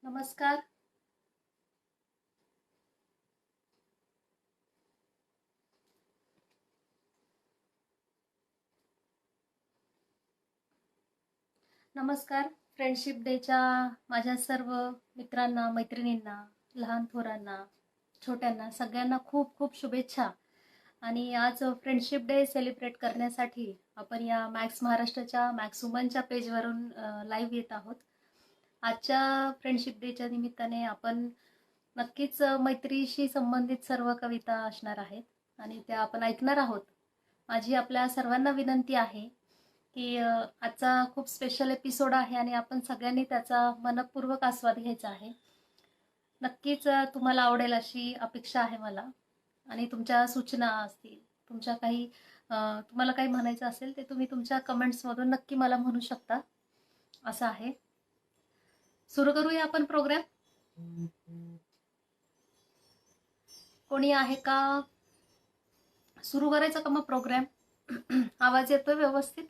नमस्कार. नमस्कार. फ्रेंडशिप डेच्या माझ्या सर्व मित्रांना, मैत्रिणींना, लहान थोरांना, छोट्यांना सगळ्यांना खूप खूप शुभेच्छा. आणि आज फ्रेंडशिप डे सेलिब्रेट करण्यासाठी आपण या मॅक्स महाराष्ट्राच्या मॅक्स वुमनच्या पेजवरून लाईव्ह येत आहोत. आजच्या फ्रेंडशिप डेच्या निमित्ताने आपण नक्कीच मैत्रीशी संबंधित सर्व कविता असणार आहेत आणि त्या आपण ऐकणार आहोत. माझी आपल्या सर्वांना विनंती आहे की आजचा खूप स्पेशल एपिसोड आहे आणि आपण सगळ्यांनी त्याचा मनपूर्वक आस्वाद घ्यायचा आहे. नक्कीच तुम्हाला आवडेल अशी अपेक्षा आहे मला. आणि तुमच्या सूचना असतील, तुमच्या काही तुम्हाला काही म्हणायचं असेल ते तुम्ही तुमच्या कमेंट्समधून नक्की मला म्हणू शकता. असं आहे. सुरू करूया आपण प्रोग्राम. कोणी आहे का? सुरू करायचं का मग प्रोग्राम? आवाज येतोय व्यवस्थित?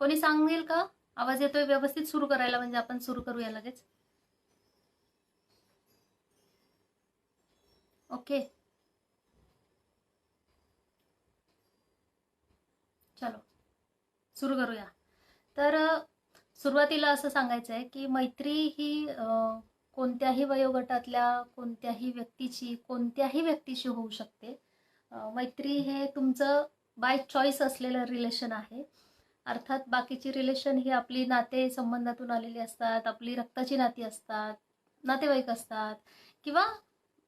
कोणी सांगेल का आवाज येतोय व्यवस्थित सुरू करायला? म्हणजे आपण सुरू करूया लगेच. ओके, चलो सुरू करूया. तर सुरुवातीला असं सांगायचं आहे की मैत्री ही कोणत्याही वयोगटातल्या कोणत्याही व्यक्तीशी होऊ शकते. मैत्री हे तुमचं बाय चॉईस असलेलं रिलेशन आहे. अर्थात बाकीची रिलेशन ही आपली नाते संबंधातून आलेली असतात, आपली रक्ताची नाती असतात, नातेवाईक असतात, किंवा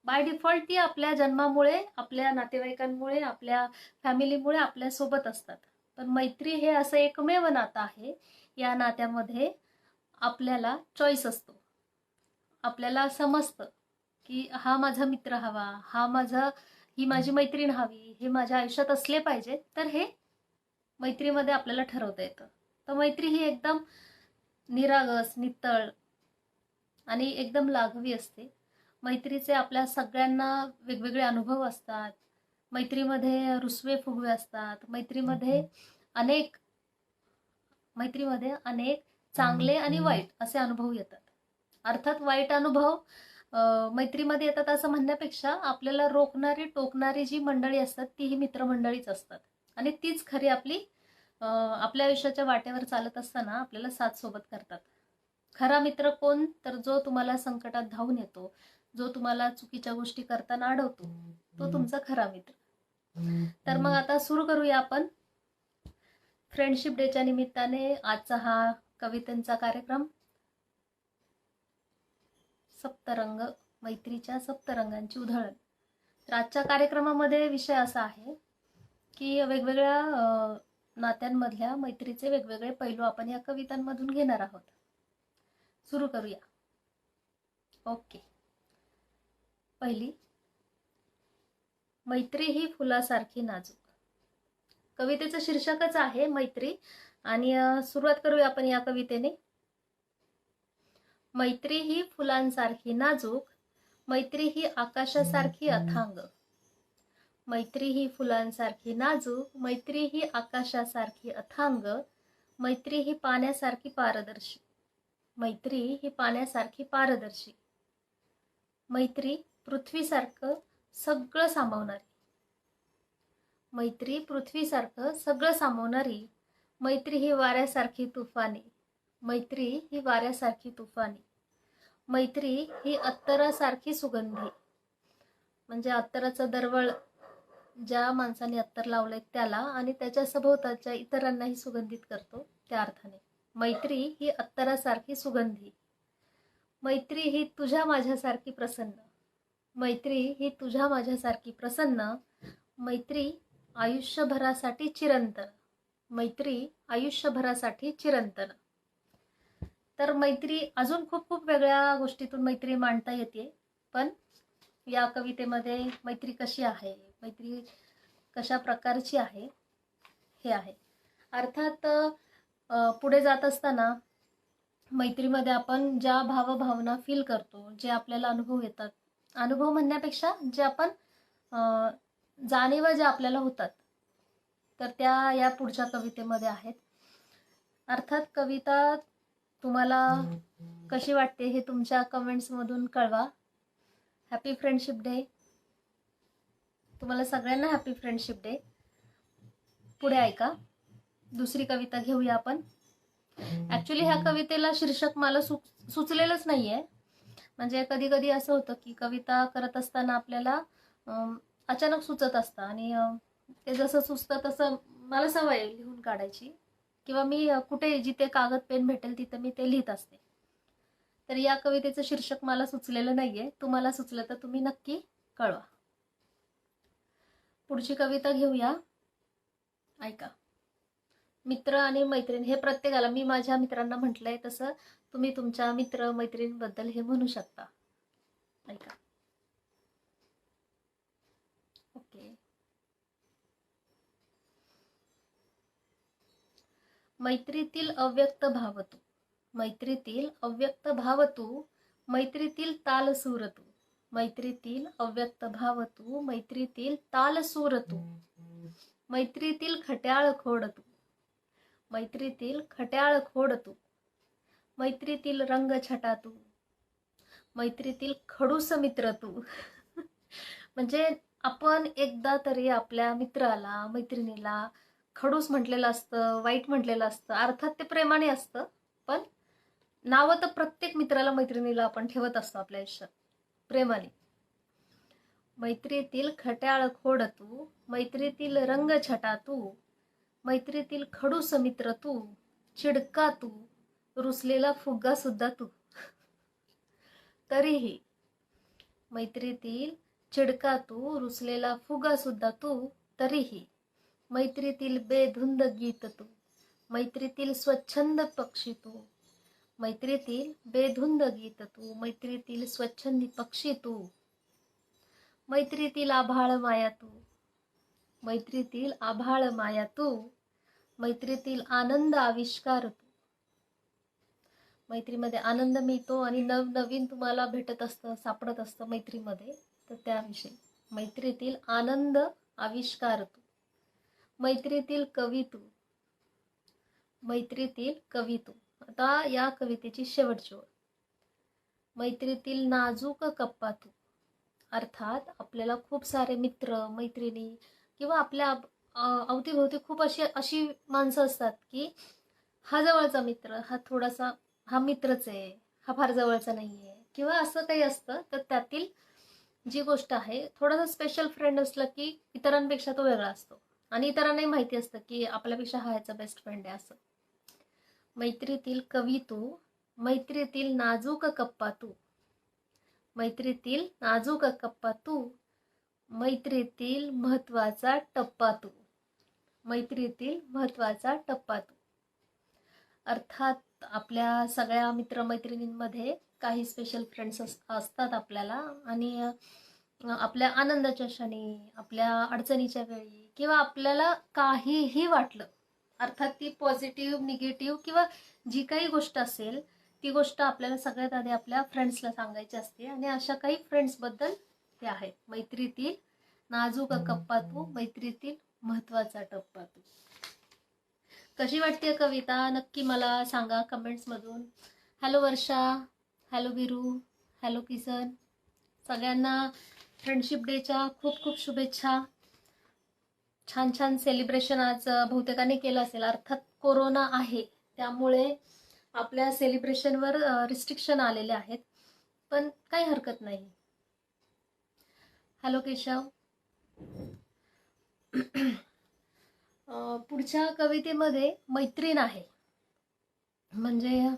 बाय डिफॉल्ट ती आपल्या जन्मामुळे, आपल्या नातेवाईकांमुळे, आपल्या फॅमिलीमुळे आपल्या सोबत असतात. पण मैत्री हे असं एकमेव नातं आहे, या नात्यामध्ये आपल्याला चॉईस असतो. आपल्याला समजतं की हा माझा मित्र हवा, ही माझी मैत्रीण हवी, हे माझ्या आयुष्यात असले पाहिजे, तर हे मैत्रीमध्ये आपल्याला ठरवता येतं. तर मैत्री ही एकदम निरागस, नितळ आणि एकदम लाघवी असते. मैत्रीचे आपल्या सगळ्यांना वेगवेगळे अनुभव असतात. मैत्रीमध्ये रुसवे फुगवे असतात. अनेक मैत्रीमध्ये अनेक चांगले आणि वाईट असे अनुभव येतात. अर्थात वाईट अनुभव मैत्रीमध्ये येतात असं म्हणण्यापेक्षा आपल्याला रोखणारी, टोकणारी जी मंडळी असतात ती ही मित्रमंडळीच असतात. आणि तीच खरी आपल्या आयुष्याच्या वाटेवर चालत असताना आपल्याला साथ सोबत करतात. खरा मित्र कोण? तर जो तुम्हाला संकटात धावून येतो, जो तुम्हाला चुकीच्या गोष्टी करताना अडवतो, तो तुमचा खरा मित्र. तर मग आता सुरू करूया आपण फ्रेंडशिप डेच्या निमित्ताने आजचा हा कवितेचा कार्यक्रम. सप्तरंग, मैत्रीच्या सप्तरंगांची उधळण. तर आजच्या कार्यक्रमामध्ये विषय असा आहे की वेगवेगळ्या नात्यांमधल्या मैत्रीचे वेगवेगळे पैलू आपण या कवितांमधून घेणार आहोत. सुरू करूया. ओके. पहिली, मैत्री ही फुलासारखी नाजूक. कवितेचं शीर्षकच आहे मैत्री. आणि सुरुवात करूया आपण या कवितेने. मैत्री ही फुलांसारखी नाजूक, मैत्री ही आकाशासारखी अथांग. मैत्री ही फुलांसारखी नाजूक, मैत्री ही आकाशासारखी अथांग, मैत्री ही पाण्यासारखी पारदर्शी. मैत्री ही पाण्यासारखी पारदर्शी. मैत्री पृथ्वीसारखं सगळं सामावणारी. मैत्री पृथ्वीसारखं सगळं सामावणारी. मैत्री ही वाऱ्यासारखी तुफानी. मैत्री ही वाऱ्यासारखी तुफानी. मैत्री ही अत्तरासारखी सुगंधी. म्हणजे अत्तराचं दरवळ ज्या माणसाने अत्तर लावलंय त्याला आणि त्याच्या सभोवतालच्या इतरांनाही सुगंधित करतो, त्या अर्थाने मैत्री ही अत्तरासारखी सुगंधी. मैत्री ही तुझ्या माझ्यासारखी प्रसन्न. मैत्री ही तुझ्या माझ्यासारखी प्रसन्न. मैत्री आयुष्यभरासाठी चिरंतन. मैत्री आयुष्यभरासाठी चिरंतन. तर मैत्री अजून खूप खूप वेगळ्या गोष्टीतून मैत्री मांडता येते. पण या कवितेमध्ये मैत्री कशी आहे, मैत्री कशा प्रकारची आहे, हे आहे. अर्थात पुढे जात असताना मैत्रीमध्ये आपण ज्या भावभावना फील करतो, जे आपल्याला अनुभव येतात, अनुभव म्हणण्यापेक्षा जे आपण जाणीवा ज्या आपल्याला होतात, तर त्या या पुढच्या कवितेमध्ये आहेत. अर्थात कविता तुम्हाला कशी वाटते हे तुमच्या कमेंट्समधून कळवा. हॅपी फ्रेंडशिप डे तुम्हाला सगळ्यांना, हॅपी फ्रेंडशिप डे. पुढे ऐका, दुसरी कविता घेऊया आपण. ऍक्च्युली ह्या कवितेला शीर्षक मला सुचलेलंच नाहीये. म्हणजे कधी कधी असं होतं की कविता करत असताना आपल्याला अचानक सुचत असतं आणि ते जसं सुचतं तसं मला सवय लिहून काढायची, किंवा मी कुठे जिथे कागद पेन भेटेल तिथे मी ते लिहित असते. तर या कवितेचं शीर्षक मला सुचलेलं नाहीये. तुम्हाला सुचलं तर तुम्ही नक्की कळवा. पुढची कविता घेऊया, ऐका. मित्र आणि मैत्रीण हे प्रत्येकाला, मी माझ्या मित्रांना म्हटलंय तसं तुम्ही तुमच्या मित्र मैत्रिणींबद्दल हे म्हणू शकता. ऐका. ओके. मैत्रीतील अव्यक्त भाव तू, मैत्रीतील अव्यक्त भाव तू, मैत्रीतील ताल सूर तू, मैत्रीतील अव्यक्त भाव तू, मैत्रीतील ताल सूर तू, मैत्रीतील खट्याळ खोड तू, मैत्रीतील खट्याळ खोड तू, मैत्रीतील रंग छटा तू, मैत्रीतील खडूस मित्र तू. म्हणजे आपण एकदा तरी आपल्या मित्राला मैत्रिणीला खडूस म्हटलेलं असतं, वाईट म्हटलेलं असतं. अर्थात ते प्रेमाने असतं, पण नावं तर प्रत्येक मित्राला मैत्रिणीला आपण ठेवत असतो आपल्या आयुष्यात प्रेमाने. मैत्रीतील खट्याळ खोड तू, मैत्रीतील रंग छटा तू, मैत्रीतील खडूस मित्र तू, चिडका तू, रुसलेला फुग्गा सुद्धा तू. तरीही मैत्रीतील चिडका तू, रुसलेला फुगा सुद्धा तू, तरीही मैत्रीतील बेधुंद गीत तू, मैत्रीतील स्वच्छंद पक्षी तू, मैत्रीतील बेधुंद गीत तू, मैत्रीतील स्वच्छंदी पक्षी तू, मैत्रीतील आभाळ माया तू, मैत्रीतील आभाळ माया तू, मैत्रीतील आनंद आविष्कार तू. मैत्रीमध्ये आनंद मिळतो आणि नवनवीन तुम्हाला भेटत असतं, सापडत असतं मैत्रीमध्ये, तर त्याविषयी. मैत्रीतील आनंद आविष्कार तू, मैत्रीतील कवी तू, मैत्रीतील कवी तू. आता या कवितेची शेवटची ओळ. मैत्रीतील नाजूक कप्पा तू. अर्थात आपल्याला खूप सारे मित्र मैत्रिणी किंवा आपल्या अवतीभोवती खूप अशी माणसं असतात की हा जवळचा मित्र, हा थोडासा, हा मित्रच आहे, हा फार जवळचा नाहीये, किंवा असं काही असतं. तर त्यातील जी गोष्ट आहे, थोडासा स्पेशल फ्रेंड असला की इतरांपेक्षा तो वेगळा असतो आणि इतरांनाही माहिती असतं की आपल्यापेक्षा हा ह्याचा बेस्ट फ्रेंड आहे असं. मैत्रीतील कवी तू, मैत्रीतील नाजूक कप्पा तू, मैत्रीतील नाजूक कप्पा तू, मैत्रीतील महत्वाचा टप्पा तू, मैत्रीतील महत्वाचा टप्पा तू. अर्थात आपल्या सगळ्या मित्रमैत्रिणींमध्ये काही स्पेशल फ्रेंड्स असतात आपल्याला, आणि आपल्या आनंदाच्या क्षणी, आपल्या अडचणीच्या वेळी, किंवा आपल्याला काहीही वाटलं, अर्थात ती पॉझिटिव्ह निगेटिव्ह किंवा जी काही गोष्ट असेल ती गोष्ट आपल्याला सगळ्यात आधी आपल्या फ्रेंड्सला सांगायची असते. आणि अशा काही फ्रेंड्सबद्दल ते आहेत. मैत्रीतील नाजूक कप्पा तू, मैत्रीतील महत्वाचा टप्पा तू. कशी वाटते कविता नक्की मला सांगा कमेंट्स मधून. हॅलो वर्षा, हॅलो बिरू, हॅलो किसन, सगळ्यांना फ्रेंडशिप डेच्या खूप खूप शुभेच्छा. छान छान सेलिब्रेशन आज बहुतेकाने केलं असेल. अर्थात कोरोना आहे त्यामुळे आपल्या सेलिब्रेशनवर रिस्ट्रिक्शन आलेले आहेत, पण काही हरकत नाही. हॅलो केशव. पुढच्या कवितेमध्ये मैत्रीण आहे, म्हणजे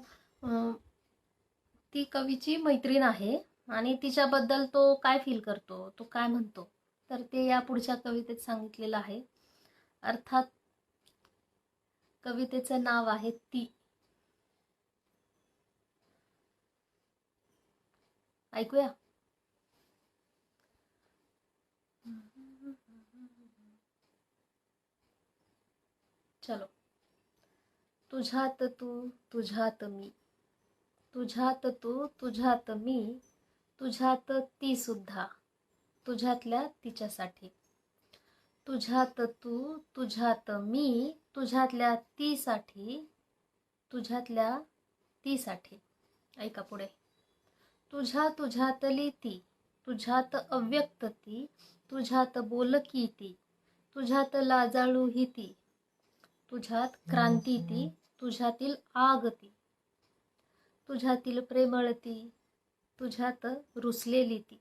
ती कवीची मैत्रीण आहे आणि तिच्याबद्दल तो काय फील करतो, तो काय म्हणतो, तर ते या पुढच्या कवितेत सांगितलेलं आहे. अर्थात कवितेचं नाव आहे ती. ऐकूया. चलो. तुझ्यात तू, तुझ्यात मी, तुझ्यात तू, तुझ्यात मी, तुझ्यात ती सुद्धा, तुझ्यातल्या तिच्यासाठी. तुझ्यात तू, तुझ्यात मी, तुझ्यातल्या तीसाठी, तुझ्यातल्या तीसाठी. ऐका पुढे. तुझ्या तुझ्यातली ती, तुझ्यात अव्यक्त ती, तुझ्यात बोलकी ती, तुझ्यात लाजाळू ही ती, तुझ्यात क्रांती ती, तुझ्यातील आग ती, तुझ्यातील प्रेमळ ती, तुझ्यात रुसलेली ती,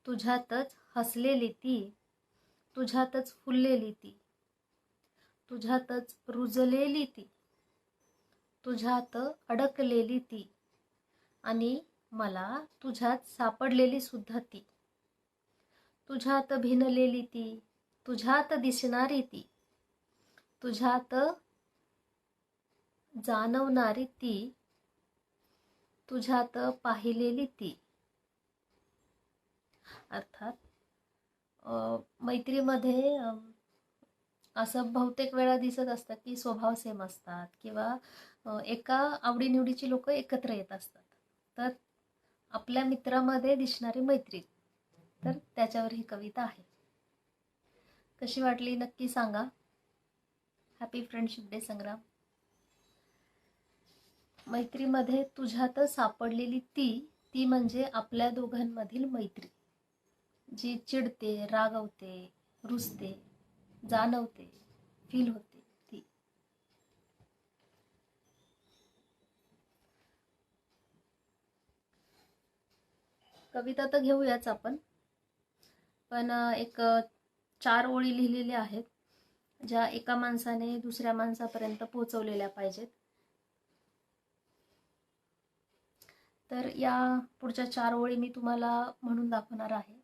तुझ्यातच हसलेली ती, तुझ्यातच फुललेली ती, तुझ्यातच रुजलेली ती, तुझ्यात अडकलेली ती, आणि मला तुझ्यात सापडलेली सुद्धा ती, तुझ्यात भिनलेली ती, तुझ्यात दिसणारी ती, तुझ्यात जाणवणारी ती, तुझ्यात पाहिलेली ती. अर्थात मैत्रीमध्ये असं बहुतेक वेळा दिसत असतं की स्वभाव सेम असतात किंवा एका आवडीनिवडीची लोक एकत्र येत असतात. तर आपल्या मित्रामध्ये दिसणारी मैत्री, तर त्याच्यावर ही कविता आहे. कशी वाटली नक्की सांगा. हॅपी फ्रेंडशिप डे संग्राम. मैत्रीमध्ये तुझ्यात सापडलेली ती म्हणजे आपल्या दोघांमधील मैत्री, जी चिडते, रागवते, रुसते, जाणवते, फील होते ती. कविता तर घेऊयाच आपण, पण एक 4 ओळी लिहिलेल्या आहेत ज्या एका माणसाने दुसऱ्या माणसापर्यंत पोहोचवलेल्या पाहिजेत. तर या पुढच्या 4 ओळी मी तुम्हाला म्हणून दाखवणार आहे.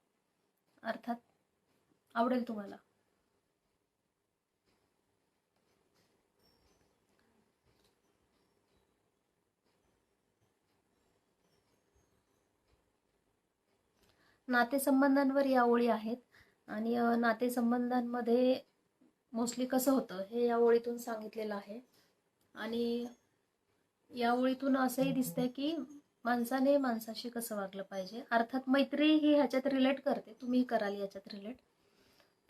अर्थात आवडेल तुम्हाला. नातेसंबंधांवर या ओळी आहेत आणि नातेसंबंधांमध्ये मोस्टली कसं होतं हे या ओळीतून सांगितलेलं आहे. आणि या ओळीतून असंही दिसतंय की माणसाने माणसाशी कसं वागलं पाहिजे. अर्थात मैत्री ही ह्याच्यात रिलेट करते, तुम्ही कराल याच्यात रिलेट.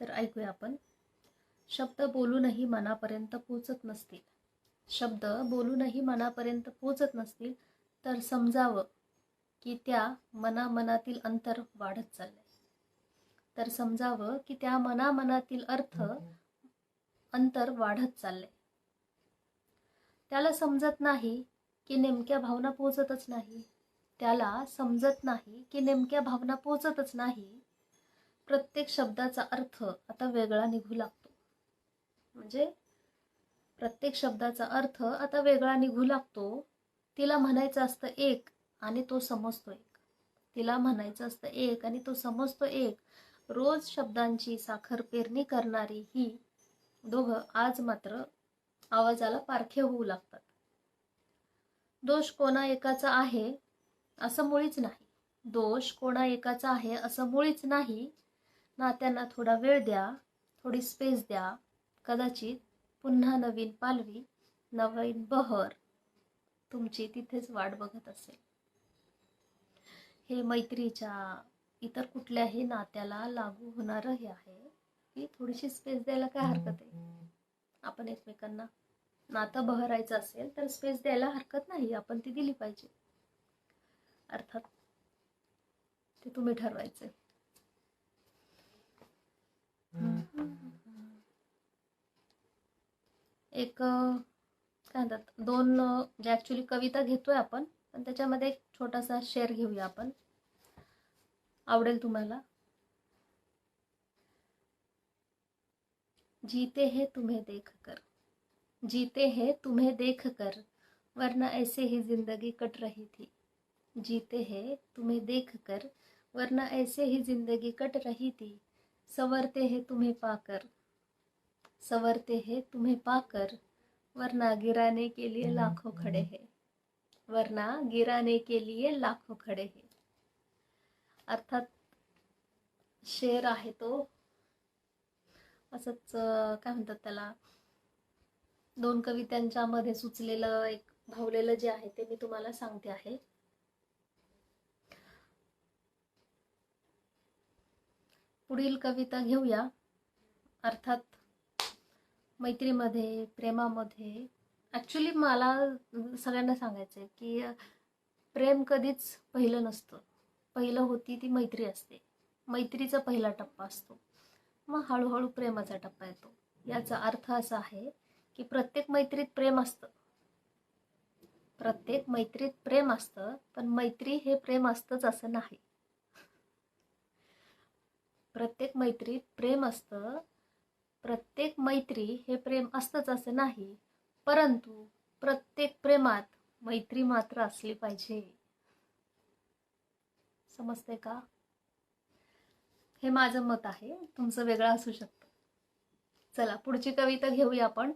तर ऐकूया आपण. शब्द बोलूनही मनापर्यंत पोचत नसतील, शब्द बोलूनही मनापर्यंत पोचत नसतील तर समजावं की त्या मनामनातील अंतर वाढत चाललंय. तर समजावं की त्या मनामनातील अंतर वाढत चाललंय. त्याला समजत नाही की नेमक्या भावना पोचतच नाही, त्याला समजत नाही की नेमक्या भावना पोचतच नाही. प्रत्येक शब्दाचा अर्थ आता वेगळा निघू लागतो. म्हणजे प्रत्येक शब्दाचा अर्थ आता वेगळा निघू लागतो. तिला म्हणायचं असतं एक आणि तो समजतो एक, तिला म्हणायचं असतं एक आणि तो समजतो एक. रोज शब्दांची साखर पेरणी करणारी ही दोघं आज मात्र आवाजाला पारखे होऊ लागतात. दोष कोणा एकाचा आहे असं मुळीच नाही, दोष कोणा एकाचा आहे असं मुळीच नाही. नात्यांना थोडा वेळ द्या, थोडी स्पेस द्या. कदाचित पुन्हा नवीन पालवी, नवीन बहर तुमची तिथेच वाट बघत असेल. हे मैत्रीच्या इतर कुठल्याही नात्याला लागू होणारं हे आहे की थोडीशी स्पेस द्यायला काय हरकत आहे. आपण एकमेकांना नातं बहरायचं असेल तर स्पेस द्यायला हरकत नाही, आपण ती दिली पाहिजे. अर्थात ते तुम्ही ठरवायचे. एक काय म्हणतात, 2 जे ॲक्च्युली कविता घेतोय आपण, पण त्याच्यामध्ये एक छोटासा शेर घेऊया आपण, आवडेल तुम्हाला. जीते हैं तुम्हें देख कर, जीते हैं तुम्हें देख कर, वरना ऐसे ही जिंदगी कट रही थी. जीते हैं तुम्हें देख कर, वरना ऐसे ही जिंदगी कट रही थी. संवरते हैं तुम्हें पाकर, संवरते हैं तुम्हें पाकर, वरना गिराने के लिए लाखों खड़े हैं, वरना गिराने के लिए लाखों खड़े हैं. अर्थात शेर आहे तो असंच काय म्हणतात त्याला, 2 कवितांच्या मध्ये सुचलेलं एक भावलेलं जे आहे ते मी तुम्हाला सांगते आहे. पुढील कविता घेऊया. अर्थात मैत्रीमध्ये, प्रेमामध्ये ॲक्च्युली मला सगळ्यांना सांगायचं आहे की प्रेम कधीच पहिलं नसतं. पहिलं होती ती मैत्री असते. मैत्रीचा पहिला टप्पा असतो, मग हळूहळू प्रेमाचा टप्पा येतो. याचा अर्थ असा आहे की प्रत्येक मैत्रीत प्रेम असतं, प्रत्येक मैत्रीत प्रेम असतं, पण मैत्री हे प्रेम असतंच असं नाही. प्रत्येक मैत्रीत प्रेम असतं, प्रत्येक मैत्री हे प्रेम असतंच असं नाही, परंतु प्रत्येक प्रेमात मैत्री मात्र असली पाहिजे. समजते का? हे माझं मत आहे, तुमचं वेगळं असू शकतं. चला पुढची कविता घेऊया आपण.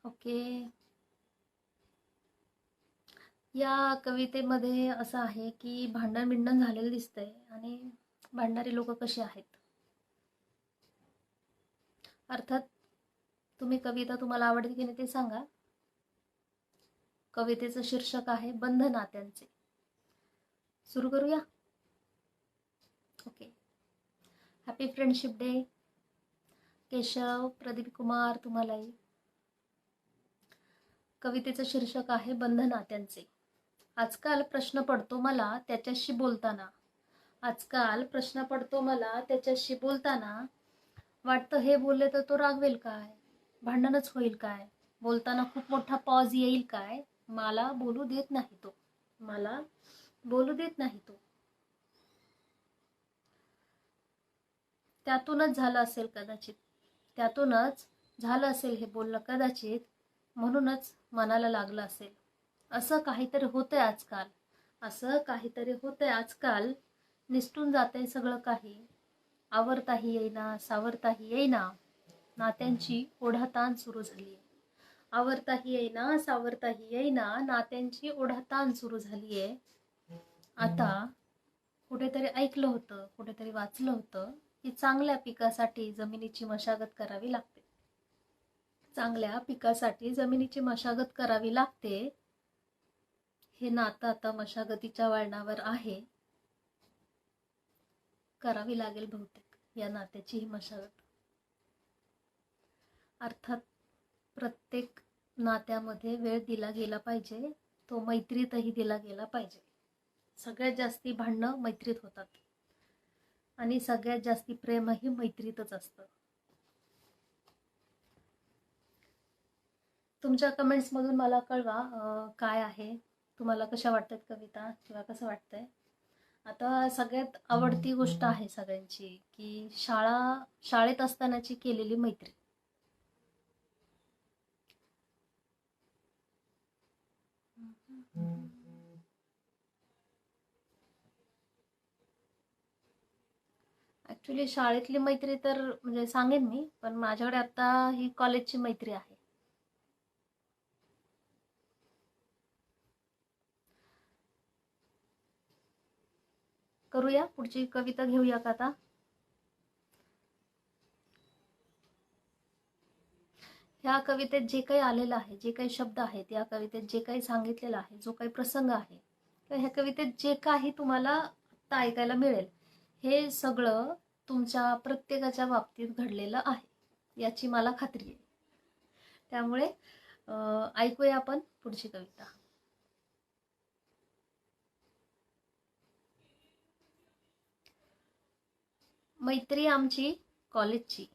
ओके. या कवितेमध्ये असं आहे की भांडण बिंडण झालेलं दिसतंय आणि भांडणारी लोक कशी आहेत. अर्थात तुम्ही कविता तुम्हाला आवडते की नाही ते सांगा. कवितेचं शीर्षक आहे बंध नात्यांचे. सुरू करूया. Okay. Happy friendship day Keshav, Pradeep Kumar, तुम्हालाही. कवितेचं शीर्षक आहे बंध नात्यांचे. आजकाल प्रश्न पडतो मला त्याच्याशी बोलताना, आजकाल प्रश्न पडतो मला त्याच्याशी बोलताना, वाटतं हे बोलले तर तो रागवेल काय, भांडणच होईल काय, बोलताना खूप मोठा पॉज येईल काय, मला बोलू देत नाही तो, मला बोलू देत नाही तो. त्यातूनच झालं असेल कदाचित, त्यातूनच झालं असेल हे बोलणं कदाचित, म्हणूनच मनाला लागलं असेल. असं काहीतरी होतंय आजकाल, असं काहीतरी होतंय आजकाल, निसटून जातंय सगळं काही, आवरताही येईना सावरताही येईना, नात्यांची ओढाताण सुरू झाली. आवरताही येईना सावरताही येईना, नात्यांची ओढाताण सुरू झालीये. आता कुठेतरी ऐकलं होतं, कुठेतरी वाचलं होतं की चांगल्या पिकासाठी जमिनीची मशागत करावी लागते. चांगल्या पिकासाठी जमिनीची मशागत करावी लागते. हे नातं आता मशागतीच्या वळणावर आहे. करावी लागेल बहुतेक या नात्याची ही मशागत. अर्थात प्रत्येक नात्यामध्ये वेळ दिला गेला पाहिजे, तो मैत्रीतही दिला गेला पाहिजे. सगळ्यात जास्ती भांडणं मैत्रीत होतात आणि सगळ्यात जास्ती प्रेमही मैत्रीतच असतं. तुमच्या कमेंट्समधून मला कळवा काय आहे, तुम्हाला कशा वाटतात कविता किंवा कसं वाटतंय. आता सगळ्यात आवडती गोष्ट आहे सगळ्यांची की शाळेत असतानाची केलेली मैत्री. ॲक्च्युली शाळेतली मैत्री तर म्हणजे सांगेन मी, पण माझ्याकडे आता ही कॉलेजची मैत्री आहे. करूया पुढची कविता घेऊया का आता. ह्या कवितेत जे काही आलेलं आहे, जे काही शब्द आहेत, या कवितेत जे काही सांगितलेलं आहे, जो काही प्रसंग आहे, तर ह्या कवितेत जे काही तुम्हाला आता ऐकायला मिळेल, हे सगळं तुमच्या प्रत्येकाच्या बाबतीत घडलेलं आहे याची मला खात्री आहे. त्यामुळे ऐकूया आपण पुढची कविता. मैत्री आमची कॉलेजची,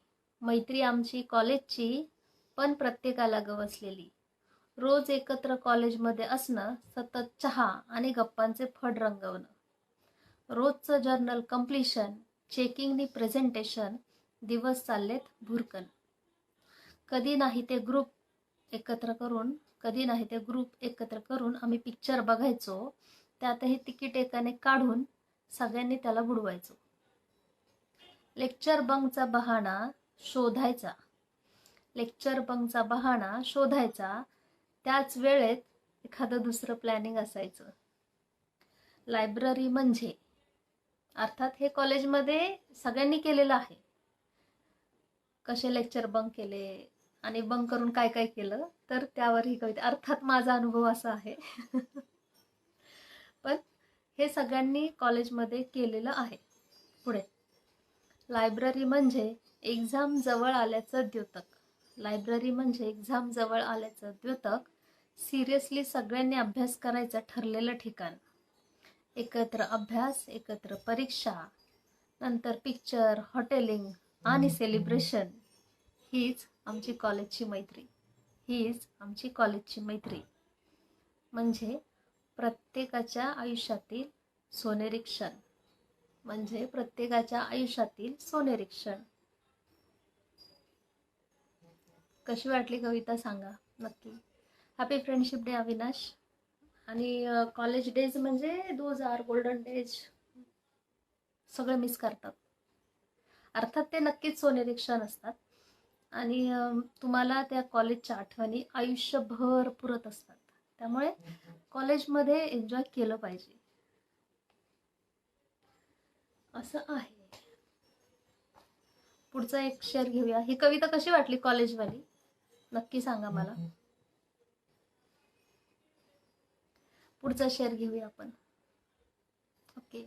मैत्री आमची कॉलेजची, पण प्रत्येकाला गवसलेली. रोज एकत्र कॉलेजमध्ये असणं, सतत चहा आणि गप्पांचे फड रंगवणं, रोजचं जर्नल कम्प्लिशन, चेकिंगनी प्रेझेंटेशन, दिवस चाललेत भुरकन. कधी नाही ते ग्रुप एकत्र करून आम्ही पिक्चर बघायचो, त्यातही तिकीट एकाने काढून सगळ्यांनी त्याला बुडवायचो. लेक्चर बंकचा बहाणा शोधायचा, लेक्चर बंकचा बहाणा शोधायचा, त्याच वेळेत एखादं दुसरं प्लॅनिंग असायचं. लायब्ररी म्हणजे, अर्थात हे कॉलेजमध्ये सगळ्यांनी केलेलं आहे. कसे लेक्चर बंक केले आणि बंक करून काय काय केलं, तर त्यावर ही कविता. अर्थात माझा अनुभव असा आहे पण हे सगळ्यांनी कॉलेजमध्ये केलेलं आहे. पुढे, लायब्ररी म्हणजे एक्झाम जवळ आल्याचं द्योतक. लायब्ररी म्हणजे एक्झाम जवळ आल्याचं द्योतक. सिरियसली सगळ्यांनी अभ्यास करायचं ठरलेलं ठिकाण. एकत्र अभ्यास, एकत्र परीक्षा, नंतर पिक्चर, हॉटेलिंग आणि सेलिब्रेशन. हीच आमची कॉलेजची मैत्री. हीच आमची कॉलेजची मैत्री. म्हणजे प्रत्येकाच्या आयुष्यातील सोनेरी क्षण. म्हणजे प्रत्येकाच्या आयुष्यातील सोनेरी क्षण. कशी वाटली कविता सांगा नक्की. Happy friendship day Avinash. आणि कॉलेज डेज म्हणजे 2000 गोल्डन डेज सगळे मिस करतात. अर्थात ते नक्कीच सोनेरी क्षण असतात आणि तुम्हाला त्या कॉलेजच्या आठवणी आयुष्यभर पुरत असतात. त्यामुळे कॉलेजमध्ये एन्जॉय केलं पाहिजे असं आहे. पुढचा एक शेअर घेऊया. ही कविता कशी वाटली कॉलेजवाली नक्की सांगा मला. पुढचा शेअर घेऊया आपण. ओके.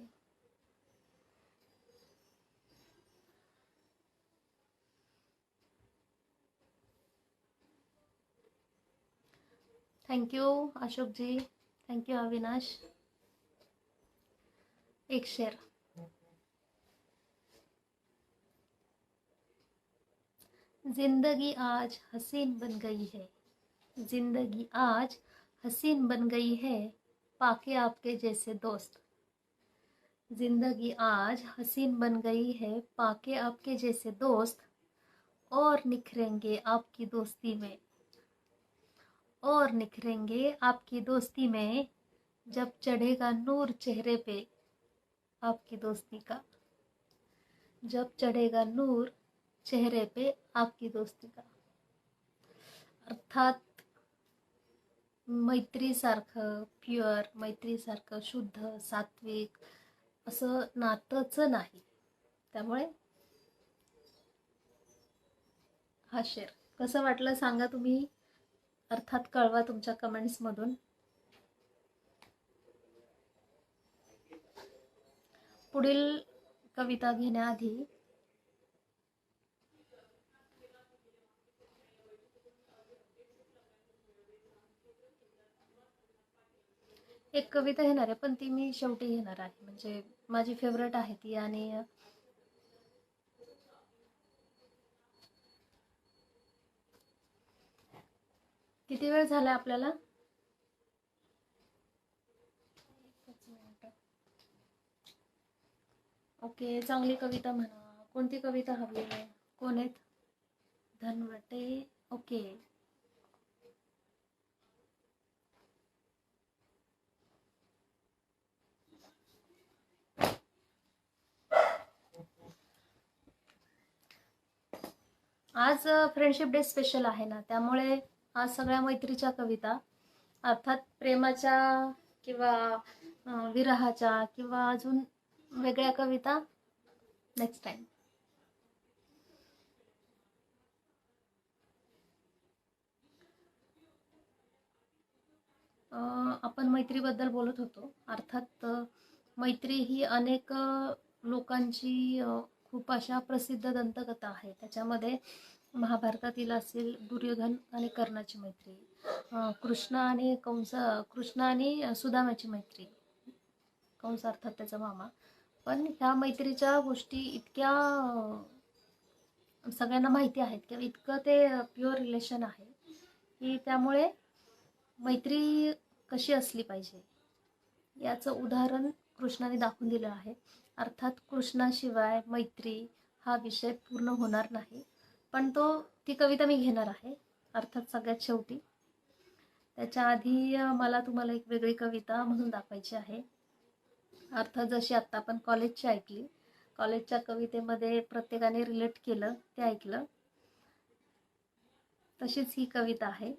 थँक्यू अशोक जी. थँक्यू अविनाश. एक शेअर. जिंदगी आज हसीन बन गई है. जिंदगी आज हसीन बन गई है पाके आपके जैसे दोस्त. जिंदगी आज हसीन बन गई है पाके आपके जैसे दोस्त. और निखरेंगे आपकी दोस्ती में. और निखरेंगे आपकी दोस्ती में जब चढ़ेगा नूर चेहरे पे आपकी दोस्ती का. जब चढ़ेगा नूर चेहरे पे आपकी दोस्ती का. अर्थात मैत्रीसारखं प्युअर, मैत्रीसारखं शुद्ध, सात्विक असं नातंच नाही. त्यामुळे हा शेअर कसं वाटलं सांगा तुम्ही. अर्थात कळवा तुमच्या कमेंट्समधून. पुढील कविता घेण्याआधी एक कविता घेणार आहे, पण ती मी शेवटी घेणार आहे. म्हणजे माझी फेवरेट आहे ती. आणि किती वेळ झाला आपल्याला. ओके. चांगली कविता म्हणा. कोणती कविता हवी आहे. कोण आहेत. धनवटे. ओके. आज फ्रेंडशिप डे स्पेशल आहे ना, त्यामुळे आज सगळ्या मैत्रीच्या कविता, अर्थात प्रेमाच्या किंवा विरहाच्या किंवा अजून वेगळ्या कविता नेक्स्ट टाइम. आपण मैत्रीबद्दल बोलत होतो. अर्थात मैत्री ही अनेक लोकांची खूप अशा प्रसिद्ध दंतकथा आहे. त्याच्यामध्ये महाभारतातील असेल दुर्योधन आणि कर्णाची मैत्री, कृष्ण आणि सुदामाची मैत्री, कंस अर्थात त्याचा मामा. पण ह्या मैत्रीच्या गोष्टी इतक्या सगळ्यांना माहिती आहेत किंवा इतकं ते प्युअर रिलेशन आहे की त्यामुळे मैत्री कशी असली पाहिजे याचं उदाहरण कृष्णाने दाखवून दिलं आहे. अर्थात कृष्णाशिवाय मैत्री हा विषय पूर्ण होणार नाही, पण ती कविता मी घेणार आहे अर्थात सगळ्यात शेवटी. त्याच्या आधी मला तुम्हाला एक वेगळी कविता म्हणून दाखवायची आहे. अर्थात जशी आत्ता आपण कॉलेजची ऐकली, कॉलेजच्या कवितेमध्ये प्रत्येकाने रिलेट केलं ते ऐकलं, तशीच ही कविता आहे.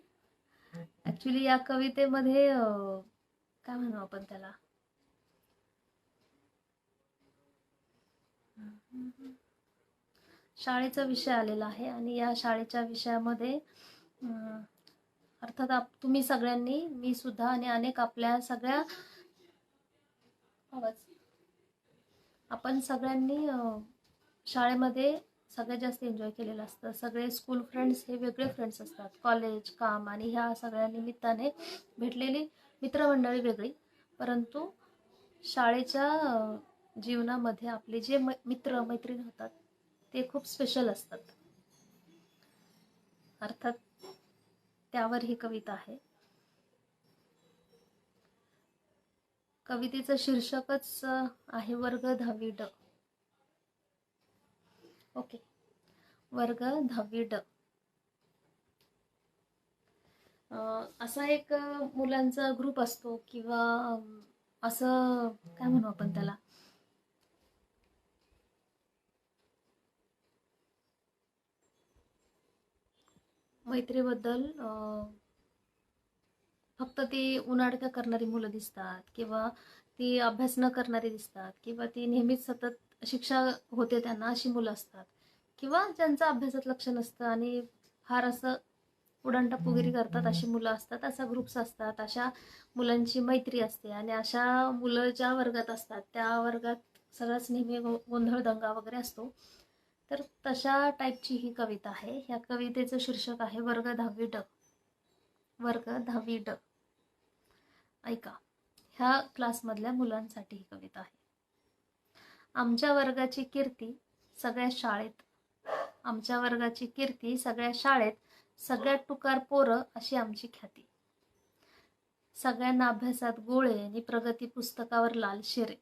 ॲक्च्युली या कवितेमध्ये काय म्हणू आपण त्याला, शाळेचा विषय आलेला आहे. आणि या शाळेच्या विषयामध्ये अर्थात तुम्ही सगळ्यांनी, मी सुद्धा आणि अनेक आपल्या सगळ्या आपण सगळ्यांनी शाळेमध्ये सगळ्यात जास्त एन्जॉय केलेलं असतं. सगळे स्कूल फ्रेंड्स हे वेगळे फ्रेंड्स असतात. कॉलेज, काम आणि ह्या सगळ्या निमित्ताने भेटलेली मित्रमंडळी वेगळी. परंतु शाळेच्या जीवनामध्ये आपले जे मित्र मैत्रीण होतात ते खूप स्पेशल असतात. अर्थात त्यावर ही कविता आहे. कवितेचं शीर्षकच आहे वर्ग 10वी ड. ओके, वर्ग 10वी ड. असा एक मुलांचा ग्रुप असतो किंवा असं काय म्हणू आपण त्याला, मैत्रीबद्दल फक्त ती उनाडक्या करणारी मुलं दिसतात किंवा ती अभ्यास न करणारी दिसतात किंवा ती नेहमीच सतत शिक्षा होते त्यांना अशी मुलं असतात किंवा ज्यांचं अभ्यासात लक्ष नसतं आणि फार असं उडाणटप्पूगिरी करतात अशी मुलं असतात. असा ग्रुप्स असतात. अशा मुलांची मैत्री असते आणि अशा मुलं ज्या वर्गात असतात त्या वर्गात सगळंच नेहमी गोंधळ दंगा वगैरे असतो. तर तशा टाईपची ही कविता आहे. ह्या कवितेचं शीर्षक आहे वर्ग 10वी ड. वर्ग 10वी ड. ऐका, ह्या क्लासमधल्या मुलांसाठी ही कविता आहे. आमच्या वर्गाची कीर्ती सगळ्या शाळेत, आमच्या वर्गाची कीर्ती सगळ्या शाळेत, सगळ्यात टुकार पोरं अशी आमची ख्याती. सगळ्यांना अभ्यासात गोळे आणि प्रगती पुस्तकावर लाल शेरे.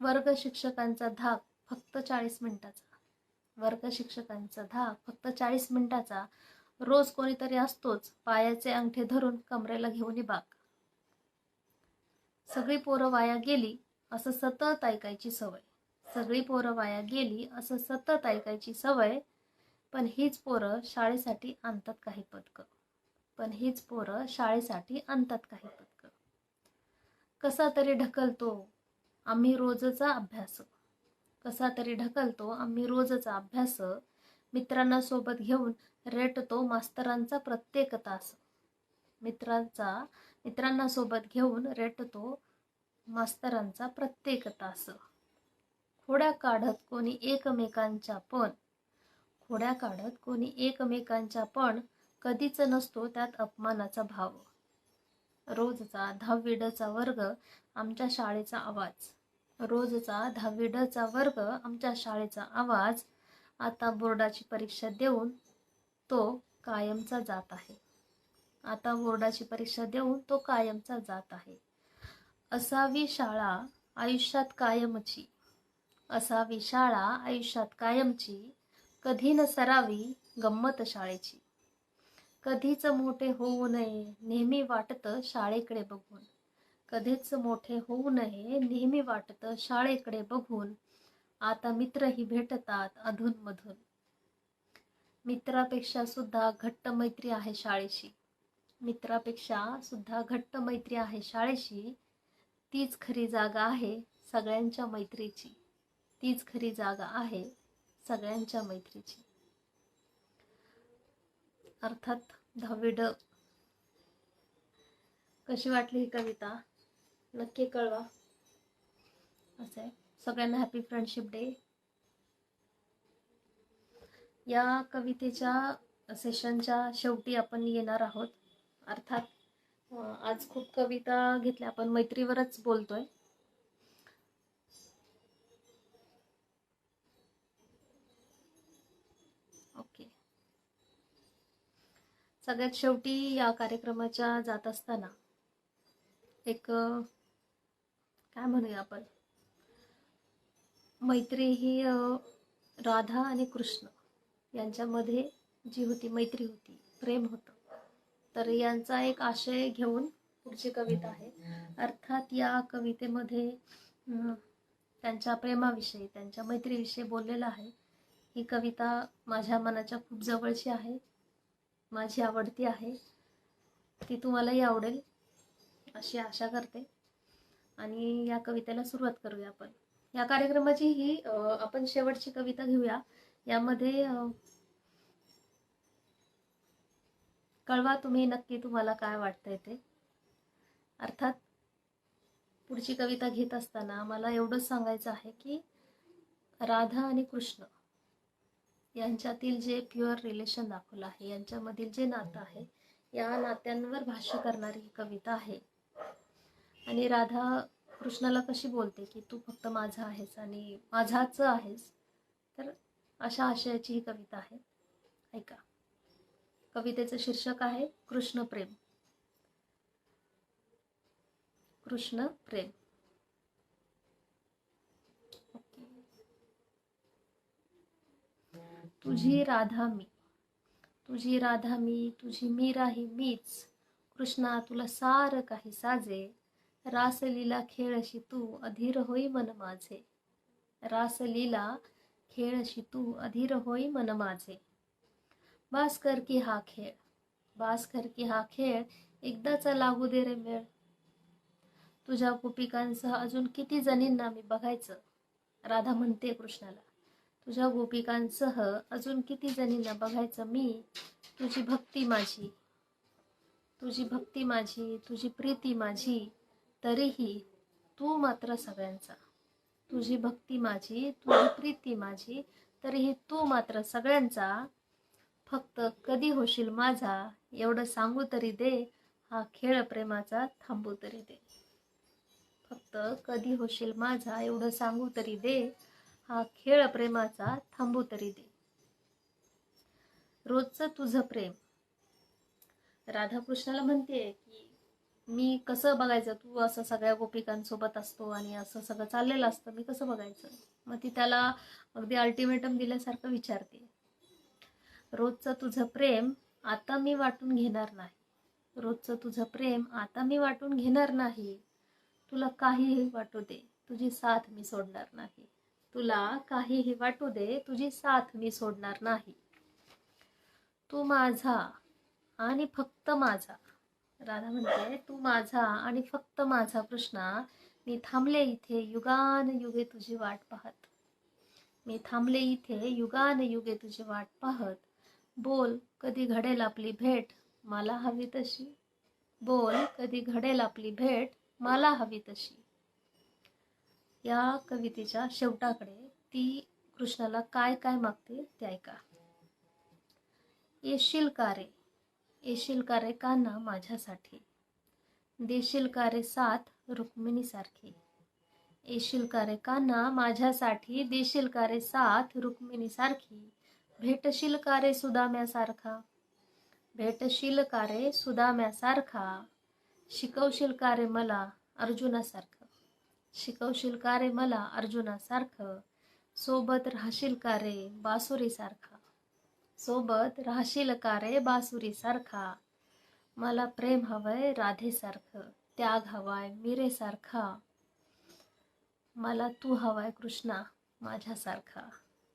वर्ग शिक्षकांचा धाक फक्त 40 मिनिटाचा. वर्ग शिक्षकांचा धाक फक्त 40 मिनिटाचा. रोज कोणीतरी असतोच पायाचे अंगठे धरून कमरेला घेऊन बाग. सगळी पोरं वाया गेली असं सतत ऐकायची सवय. सगळी पोरं वाया गेली असं सतत ऐकायची सवय. पण हीच पोरं शाळेसाठी आणतात काही पदकं. पण हीच पोरं शाळेसाठी आणतात काही पदकं. कसा तरी ढकलतो आम्ही रोजचा अभ्यास. कसा तरी ढकलतो आम्ही रोजचा अभ्यास. मित्रांना सोबत घेऊन रेटतो मास्तरांचा प्रत्येक तास. मित्रांना सोबत घेऊन रेटतो मास्तरांचा प्रत्येक तास. खोड्या काढत कोणी एकमेकांच्या पण, खोड्या काढत कोणी एकमेकांच्या पण, कधीच नसतो त्यात अपमानाचा भाव. रोजचा 10वी ड चा वर्ग आमच्या शाळेचा आवाज. रोजचा 10वी ड चा वर्ग आमच्या शाळेचा आवाज. आता बोर्डाची परीक्षा देऊन तो कायमचा जात आहे. आता बोर्डाची परीक्षा देऊन तो कायमचा जात आहे. असावी शाळा आयुष्यात कायमची. असावी शाळा आयुष्यात कायमची. कधी न सरावी गंमत शाळेची. कधीच मोठे होऊ नये नेहमी वाटतं शाळेकडे बघून. कधीच मोठे होऊ नये नेहमी वाटतं शाळेकडे बघून. आता मित्रही भेटतात अधूनमधून. मित्रापेक्षा सुद्धा घट्ट मैत्री आहे शाळेशी. मित्रापेक्षा सुद्धा घट्ट मैत्री आहे शाळेशी. तीच खरी जागा आहे सगळ्यांच्या मैत्रीची. तीच खरी जागा आहे सगळ्यांच्या मैत्रीची. अर्थात 10वी ड. कशी वाटली ही कविता नक्की कळवा. असं आहे. सगळ्यांना हॅपी फ्रेंडशिप डे. या कवितेच्या सेशनच्या शेवटी आपण येणार आहोत. अर्थात आज खूप कविता घेतल्या आपण, मैत्रीवरच बोलतोय. ओके, सगळ्यात शेवटी या कार्यक्रमाच्या जात असताना एक काय म्हणूया आपण, मैत्री ही राधा आणि कृष्ण यांच्यामध्ये जी होती मैत्री होती, प्रेम होतं. तर यांचा एक आशय घेऊन पुढची कविता आहे. अर्थात या कवितेमध्ये त्यांच्या प्रेमाविषयी, त्यांच्या मैत्रीविषयी बोललेलं आहे. ही कविता माझ्या मनाच्या खूप जवळची आहे, माझी आवडती आहे. ती तुम्हालाही आवडेल अशी आशा करते. आणि या कवितेला सुरुवात करूया आपण. या कार्यक्रमाची ही आपण शेवटची कविता घेऊया. यामध्ये कळवा तुम्ही नक्की तुम्हाला काय वाटतंय ते. अर्थात पुढची कविता घेत असताना मला एवढंच सांगायचं आहे की राधा आणि कृष्ण यांच्यातील जे प्युअर रिलेशन दाखवलं आहे, यांच्यामधील जे नातं आहे, या नात्यांवर भाष्य करणारी ही कविता आहे. आणि राधा कृष्णाला कशी बोलते की तू फक्त माझा आहेस आणि माझाच आहेस, तर अशा आशयाची ही कविता आहे. ऐका. कवितेचं शीर्षक आहे कृष्ण प्रेम. कृष्ण प्रेम. तुझी राधा मी, तुझी राधा मी, तुझी मीरा ही मीच. कृष्णा तुला सार काही साजे, रासलीला खेळशी तू अधीर होई मन माझे. रासलीला खेळशी तू अधीर होई मन माझे. बास कर की हा खेळ, बास कर की हा खेळ, एकदाचा लागू दे रे मेळ. तुझ्या गोपिकांसह अजून किती जणींना मी बघायचं. राधा म्हणते कृष्णाला, तुझ्या गोपिकांसह अजून किती जणींना बघायचं मी. तुझी भक्ती माझी, तुझी भक्ती माझी, तुझी प्रीती माझी, तरीही तू मात्र सगळ्यांचा. तुझी भक्ती माझी, तुझी प्रीती माझी, तरीही तू मात्र सगळ्यांचा. फक्त कधी होशील माझा एवढं सांगू तरी दे, हा खेळ प्रेमाचा थांबू तरी दे. फक्त कधी होशील माझा एवढं सांगू तरी दे, हा खेळ प्रेमाचा थांबू तरी दे. रोजचं तुझं प्रेम. राधाकृष्णाला म्हणते की मी कसं बघायचं, तू असं सगळ्या गोपिकांसोबत असतो आणि असं सगळं चाललेलं असतं, मी कसं बघायचं. मग ती त्याला अगदी अल्टिमेटम दिल्यासारखं विचारते. रोजचं तुझं प्रेम आता मी वाटून घेणार नाही, रोजचं तुझं प्रेम आता मी वाटून घेणार नाही. तुला काहीही वाटू दे, तुझी साथ मी सोडणार नाही. तुला काहीही वाटू दे, तुझी साथ मी सोडणार नाही. तू माझा आणि फक्त माझा. राधा म्हणते तू माझा आणि फक्त माझा कृष्णा. मी थांबले इथे युगान युगे तुझी वाट पाहत. मी थांबले इथे युगान युगे तुझी वाट पाहत. बोल कधी घडेल आपली भेट, मला हवी तशी. बोल कधी घडेल आपली भेट, मला हवी तशी. या कवितेच्या शेवटाकडे ती कृष्णाला काय काय मागते ते ऐका. येशील का रे, येशील का रे कान्हा माझ्यासाठी, देशील का रे साथ रुक्मिणीसारखी. येशील का रे कान्हा माझ्यासाठी, देशील का रे साथ रुक्मिणीसारखी. भेटशील का रे सुदाम्यासारखा, भेटशील का रे सुदाम्यासारखा. शिकवशील का रे मला अर्जुनासारखं, शिकवशील का रे मला अर्जुनासारखं. सोबत राहशील का रे बासुरीसारखा, सोबत राहशील का रे बासुरीसारखा. मला प्रेम हवंय राधेसारखं, त्याग हवाय मीरेसारखा. मला तू हवाय कृष्णा माझ्यासारखा,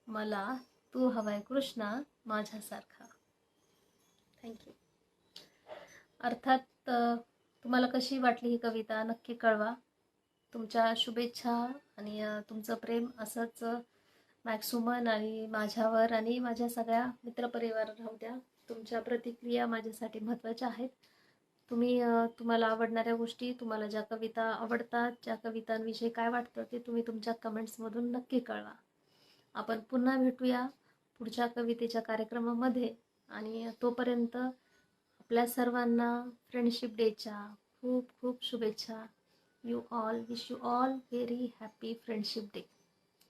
मला तू हवाय कृष्णा माझ्यासारखा. थँक्यू. अर्थात तुम्हाला कशी वाटली ही कविता नक्की कळवा. तुमच्या शुभेच्छा आणि तुमचं प्रेम असंच मॅक्सुमन आणि माझ्यावर आणि माझ्या सगळ्या मित्रपरिवार राहू द्या. तुमच्या प्रतिक्रिया माझ्यासाठी महत्त्वाच्या आहेत. तुम्ही तुम्हाला आवडणाऱ्या गोष्टी, तुम्हाला ज्या कविता आवडतात, ज्या कवितांविषयी काय वाटतं ते तुम्ही तुमच्या कमेंट्समधून नक्की कळवा. आपण पुन्हा भेटूया पुढच्या कवितेच्या कार्यक्रमामध्ये. आणि तोपर्यंत आपल्या सर्वांना फ्रेंडशिप डेच्या खूप खूप शुभेच्छा. You all, wish you all very happy friendship day.